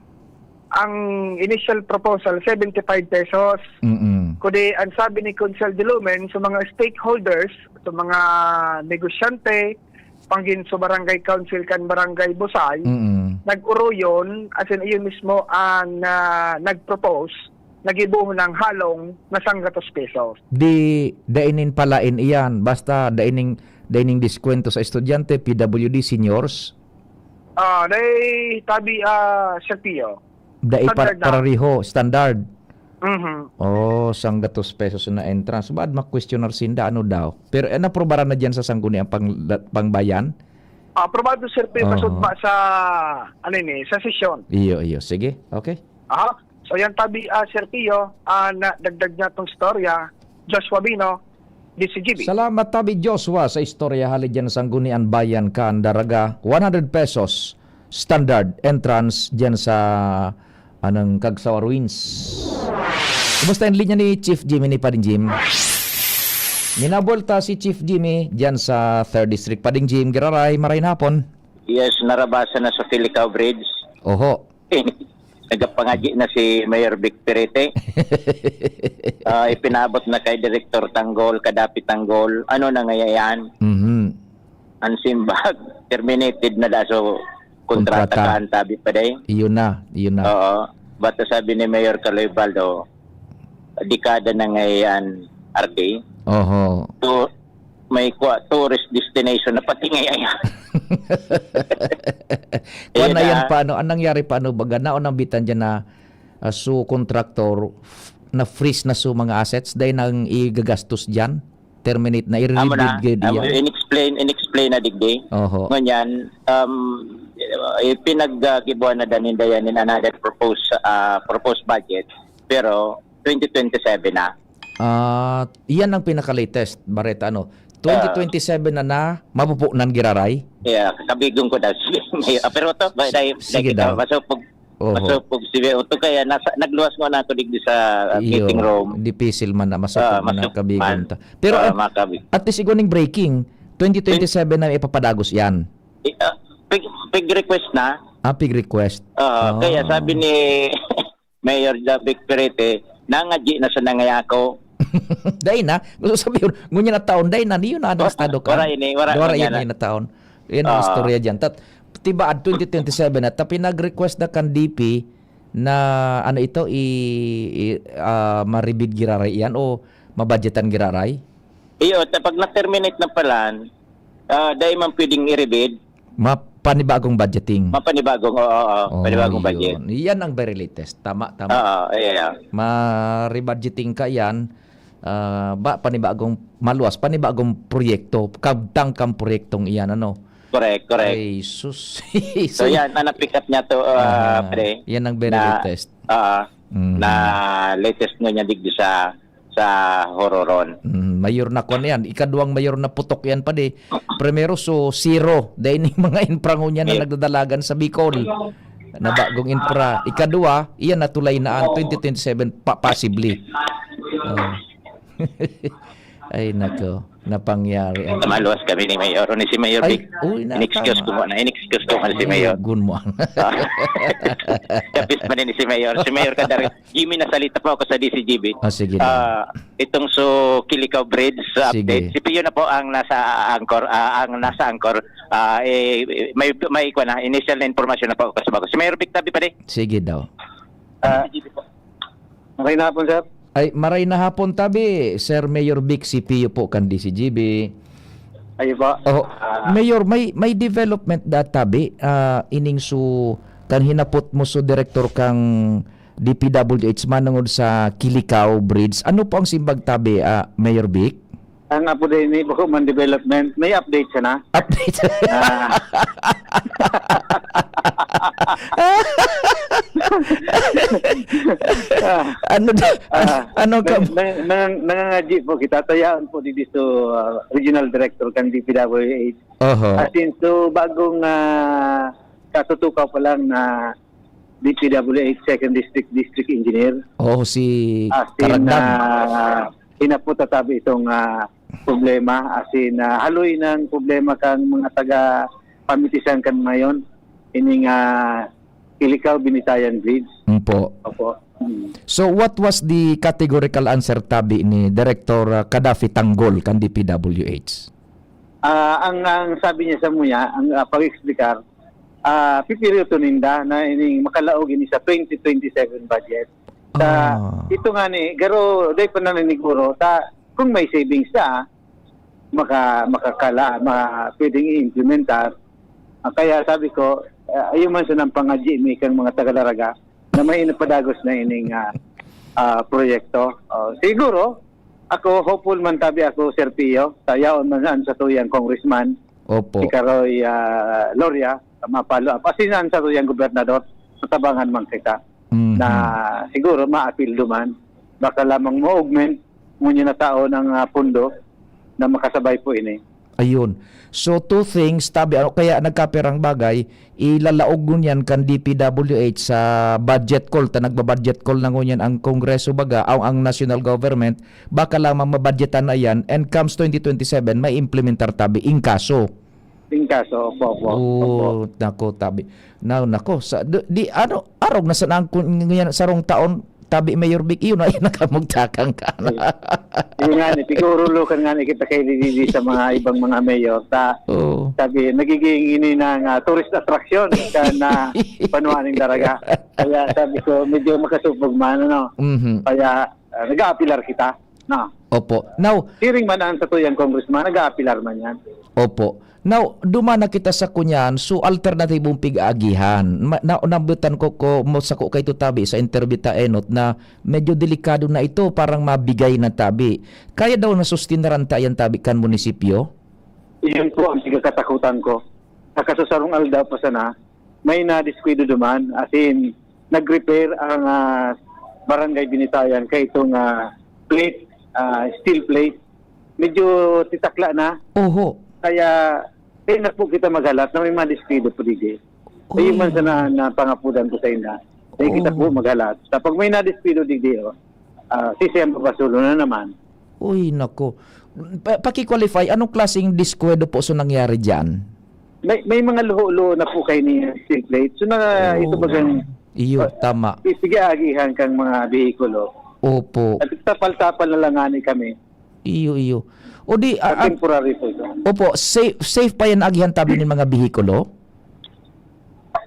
ang initial proposal 75 pesos. Kundi ang sabi ni Consial de Lumen sa mga stakeholders, sa mga negosyante, panggin sa barangay council kan barangay Busay, nag-uro yun as in iyon mismo ang nag-propose nagibuho ng halong na 100 pesos. Di dainin palain iyan basta daining diskwento sa estudyante PWD seniors. Day tabi Sir Pio. Dai parariho standard. 100 Mhm. pesos na entrance. Baad ma-questioner sinda ano daw. Pero naprobaran na diyan sa sangguniang pangbayan. Aprobado Sir Pio pasudma sa sa sesyon. Iyo sige. Okay. So yan tabi Sir Pio na dagdag niya tong storya Joshua Bino DCGB. Salamat tabi Joshua sa istorya halid dyan sa Sanggunian Bayan kan daraga 100 pesos standard entrance dyan sa anong Kagsawar Ruins. Kumusta yung linya ni Chief Jimmy ni Pading Jim? Minabolta si Chief Jimmy dyan sa 3rd District Pading Jim. Giraray, marayin hapon. Yes, narabasa na sa Philicaw Bridge. Oho. Nagapangaji na si Mayor Vic Perete. Ipinabot na kay Director Tanggol, Kadapi Tanggol. Ano na ngayon? Ang simbag, terminated na daso kontrata kan tabi pa day. Iyon na. Oo. Basta sabi ni Mayor Caloy Baldo, dekada na ngayon RK. Oho. May tourist destination na pati ngayon. Kuan na yan paano? Anong nangyari paano? Baga naon ang bitan dyan na su contractor na freeze na su mga assets dahil nang igagastos dyan? Terminate na i-rebuild in-explain na digdi. Oho. Ngunyan, pinaggibuan na danin dayan in another proposed budget pero 2027 na. Iyan ang pinaka-latest, Barreta, 2027 na mapupunan giraray? Yeah, kabigong ko daw. Pero ito, sige daw. Masupog sige. Ito kaya, nagluwas mo na ito digdi sa meeting room. Dipisil man na, masupog man na kabigong ta. Pero at least iguning breaking, 2027 na ipapadagos yan. Pig request na. Pig request. Kaya sabi ni Mayor Vic Perete, nangadji na sa nangayako. Dahil na, gusto sabihin, ngunya na taon, dahil na, niyo na ang estado ka. Wala yun na taon. Yan ang istorya dyan. Tiba at 2027 na, tapi nag-request na kan DP na ano ito, maribid giraray yan o mabudgetan giraray? Iyo, pag na-terminate na palan, dahil man pwedeng i-rebid. Panibagong budgeting. Panibagong, panibagong budget. Yan ang very latest. Tama. Yeah. Ma-rebudgeting ka yan, panibagong maluwas, panibagong proyekto, kabtang kang proyektong iyan, ano? Correct. Ay, sus. So yan, na-pick up niya to, pre. Yan ang very latest. Na latest nga niya digdi sa hororon. Mayor na ko na yan. Ikaduang mayor na putok yan pa di. Primero, so zero. Dahil yung mga infrango niya na nagdadalagan sa Bicol. Na bagong infra. Ikadua, iyan natulay na 2027 possibly. Ay nako, napangyari. Maluwas kami ni Mayor. Ni si Mayor Vic. In-excuse ko mo si Mayor. Gun mo. Kapis pa ni si Mayor. Si Mayor kadar. Jimmy nasalita pa ako sa DCGB. Sige. Itong Kilikaw Bridge update. Si Pio na po ang nasa Angkor. May initial na information na po ako sa bago. Si Mayor Vic tabi pa di. Sige daw. Okay na po, sir. Ay, maray na hapon tabi, Sir Mayor Vic Pio po kan DCGB. Ayo ba? Mayor, may development tabi, ining kan hinapot mo director kang DPWH manungod sa Kilikaw Bridge. Ano po ang simbag tabi, Mayor Vic? Ang apo din ni Bukuman Development, may update siya na. Update? Ano ka? Nangangaji po kita, tayaan po dito Regional Director kan DPWH. As in, so bagong katutukaw pa lang na DPWH Second District Engineer. Si Karagdag. Hinaputa tabi itong problema. As in, haloy ng problema kang mga taga-pamitisan kan ngayon. Ining Kilikaw Binitayan Bridge. Opo. So what was the categorical answer tabi ni Director Kadafi Tanggol kan DPWH? Ang sabi niya sa muya, ang pag-explicar, pipiriyo to ninda na ining makalaog ini sa 2027 budget. Ito nga ni, garo, day pa naniniguro, kung may savings na, makakala, pwedeng i-implementar. Kaya sabi ko, ayaw man sa ng pangadji may kang mga taga-Daraga na may inapadagos na ining proyekto. Siguro, ako, hopeful man tabi ako, Sir Pio, tayaon man sa tuyang congressman, si Karoy Loria, mapalo, pasinan sa tuyang gobernador, matabangan man kita. Na siguro ma-appeal duman, baka lamang mo-augment ngunit na tao ng pundo na makasabay po ini. Ayun. So two things tabi kaya nagkapirang bagay ilalaog ngunyan kan DPWH sa budget call nagbabudget call na ngunyan ang Kongreso baga ang national government baka lamang mabudgetan na yan and comes 2027 may implementar tabi in kaso. Opo. Nako tabi. Nako arog na sa nang sarong taon tabi Mayor Vic yun ay nakamugtakang ka na. Yung nga ni siguro kan nga ni kita kay Didi sa mga ibang mga mayor sabi nagiging ini ng tourist attraction na panuaning Daraga. Kaya sabi ko medyo makasubog man Kaya nag-aapilar kita. Opo. Now, hearing man ang sa tuyang congressman, nag-aapilar man yan. Opo. Now, dumana kita sa kunyan, so alternatibong pig-aagihan. Nabutan ko mo sa ko kay tabi sa interview ta enot na medyo delikado na ito, parang mabigay na tabi. Kaya daw na sustinaran tayan tabi kan munisipyo? Iyon po ang katakutan ko. Nakasusarong aldaw pa sana, may na-disquido duman, as in, nag-repair ang barangay Binitayan kay itong plate, steel plate. Medyo titakla na. Kaya na po kita maghalat na may ma-disquido po dito. Ayun man sa napangapudan ko sa ina. Kita po maghalat. Kapag may na-disquido dito, sisiyang papasulo na naman. Uy, nako. Paki-qualify, anong klaseng disquedo po so nangyari dyan? May mga luho-luho na po kayo ni steel plate. So ito bagang tama. Sige agihan kang mga behikulo. Opo. At tapal-tapal na lang ani kami. Iyo. O di, Temporary po ito. opo, safe pa yan agihan tabi ng mga bihikulo?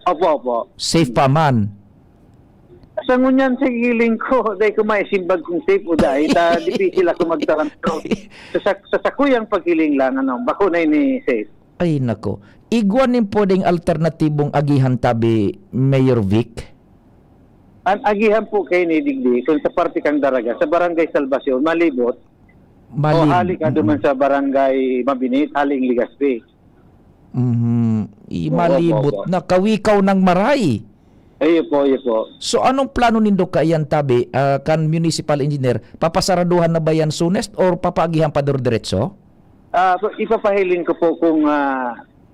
Opo. Safe pa man. Sa ngunyan sa giling ko, dahil ko maisimbag kung safe o dahil, difícil ako magtaranto. Sa sakuyang paghiling lang, bako na ini safe. Ay nako. Igwanin po ding alternatibong agihan tabi, Mayor Vic? Ang agihan po kay ni Digdi, kung sa parte kang Daraga, sa Barangay Salvacion, malibot, o hali ka duman sa Barangay Mabinit, haling Ligaspi. Malibot na kawikaw ng maray. Iyo po. So anong plano nindo kayan tabi kan municipal engineer? Papasaraduhan na ba yan soonest or papaagihan pa diretso? So, ipapahiling ko po kung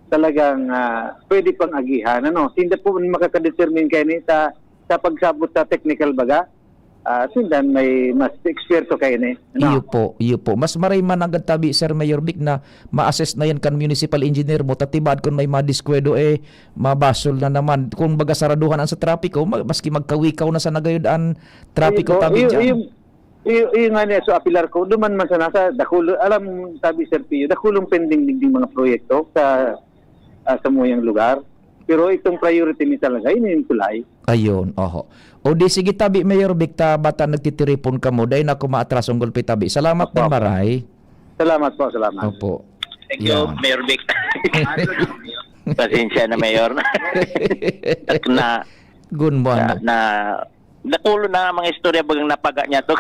talagang pwede pang agihan. Hindi po makakadetermine kayo sa pagsabot sa technical baga. Sindan may mas eksperto kayo ni. Iyo po. Mas maray man agad tabi, Sir Mayor Vic, na ma-assess na yan kan municipal engineer mo. Tatibad kung may madiskwedo mabasol na naman. Kung baga saraduhan ang sa trapiko, maski magkawikaw na sa nagayod trapiko tabi dyan. Yung nga niya, so apilar ko, duman man sa nasa, alam tabi Sir Pio, dakulong pending ding mga proyekto sa muyang lugar. Pero itong priority ni talaga, yun yung tulay. Ayun, oho. O di sige tabi, Mayor Vic, bata nagtitiripon ka mo, dahil ako maatras ang gulpi tabi. Salamat din maray. Salamat po, salamat. Opo. Thank you, Mayor Vic. Pasensya na, Mayor. Good morning. Nakulo na mga istorya bagang napaga niya to.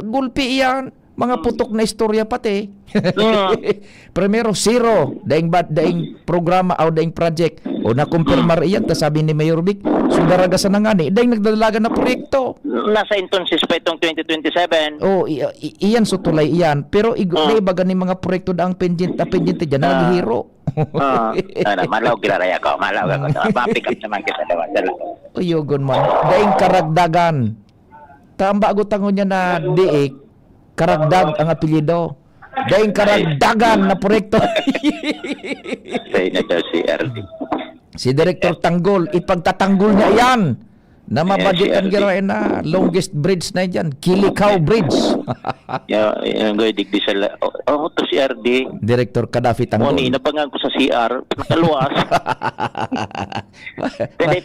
Gulpi yan. Mga putok na istorya pati. Primero, zero. Daing programa o daing project. O nakumpirmar iyan, sabi ni Mayor Vic, sudaragasan na nga ni. Daing nagdalaga na proyekto. Nasa intonsis pa itong 2027. Iyan sutulay iyan. Pero ibaga ni mga proyekto na ang pendiente dyan, naghihiro. Malaw gilaraya ko. Mapick up naman kita naman. Uyogon man. Daing karagdagan. Tamba tangon niya na diik. Karagdag ang apelyido. Daing karagdagan na proyekto. Si Director Tanggol, ipagtatanggol niya yan. Na mabadyan girain na longest bridge na yan. Kilikaw Bridge. Yung digdi sa to si RD. Director Kadafi Tanggol. Moni, napangan ko sa CR. Nakaluwas. Dahil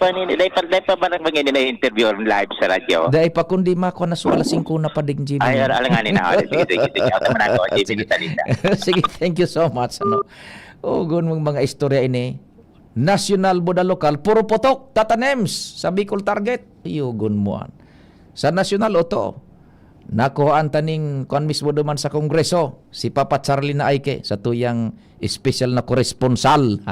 pa ba nang magiging na-interview live sa radyo? Dahil pa kundi mako na suwala 5 na pa ding Jimmy. Ay, alanganin na. Sige, thank you so much. Gun mong mga istorya ini. National boda lokal, puro potok, tatanems sa Bicol Target. Gun mo. Sa national oto, nakuhaan taning kuan mismo duman sa Kongreso, si Papa Charlie na Aike, sa tuyang special na koresponsal.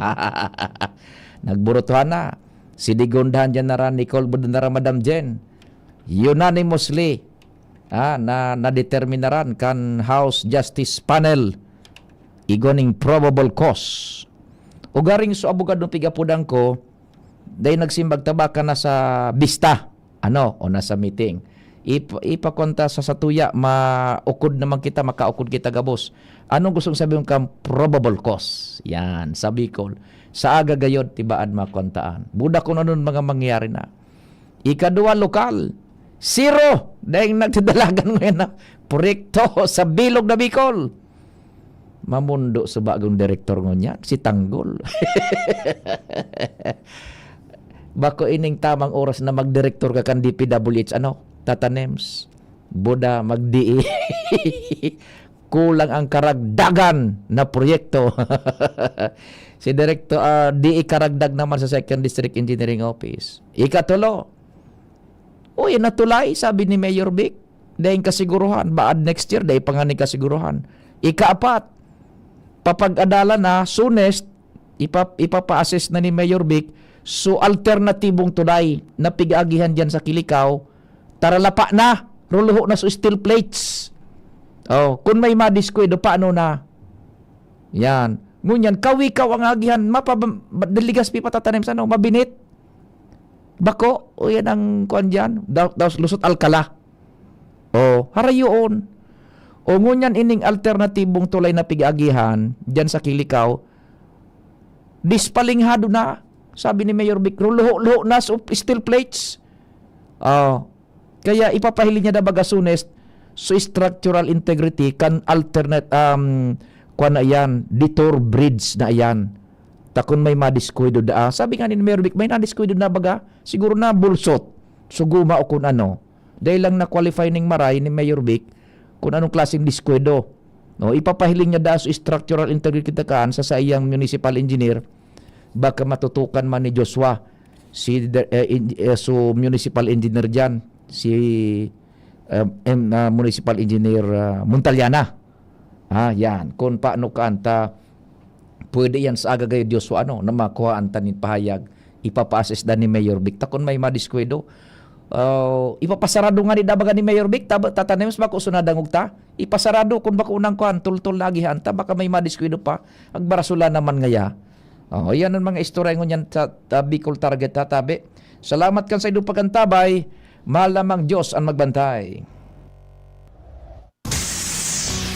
Nagburotuhan na. Sidigundahan dyan na rin, Nicole Budunara, Madam Jen. Unanimously, na-determine na rin kan House Justice Panel, igoning probable cause. Ugaring so abogado pigapudang ko, dahil nagsimbag tabaka na sa bista, o nasa meeting. Ipakonta sa satuya, maukod naman kita, makaukod kita gabos. Anong gustong sabihin kang probable cause? Yan, sabi ko. Sa aga gayod, tibaan makontaan. Buda ko na nun mga mangyari na. Ikadua lokal, zero! Dahil nagtidalagan ngayon na proyekto sa bilog na Bicol. Mamundo sa bagong direktor niya, si Tanggol. Bako ining tamang oras na magdirektor ka kan DPWH, tatanems, buda mag-DE. Kulang ang karagdagan na proyekto. Si Director DE karagdag naman sa 2nd District Engineering Office. Ikatulo, natulay, sabi ni Mayor Vic, dahil kasiguruhan, baad next year, dahil panganing kasiguruhan. Ikaapat, papag-adala na, soonest, ipapa-assess na ni Mayor Vic, so alternatibong tulay na pig-agihan dyan sa Kilikaw, taralapa na, ruluho na so steel plates. Kung may madiskwado, paano na? Yan. Ngunyan, kawikaw ang agihan, daligas pi patatanim sa mabinit. Bako, yan ang kuan dyan, daw lusot Alcala. Harayoon. Ngunyan ining alternatibong tulay na pig-agihan dyan sa Kilikaw, dispalinghado na, sabi ni Mayor Vic, luho na so steel plates. Kaya ipapahiling niya da bagasunes so structural integrity kan alternate kuan na yan, detour bridge na yan. Takon may madiskuido da. Sabi nga ni Mayor Vic, may nadiskuido na baga, siguro na bulsot, suguma o kung ano. Dahil lang na-qualify ning maray ni Mayor Vic kung anong klaseng diskuido. No, ipapahiling niya da so structural integrity kan sa iyang municipal engineer, baka matutukan man ni Joshua si so municipal engineer diyan, si municipal engineer Montaliana. Yan kung paano ka anta pwede yan sa agagay Joshua na makuha anta ni pahayag ipapa-assess da ni Mayor Vic takon may madiskuido. Ipapasarado nga ni dabaga ni Mayor Vic tatanim sa bako sunadang ugta ipasarado kung bako unang kuan tultul lagi hanta baka may madiskuido pa agbarasula naman ngaya. Yan ang mga istorya ngunyan sa Bicol Target tatabi. Salamat kan sa idong pagantabay. Mahal lamang Diyos ang magbantay.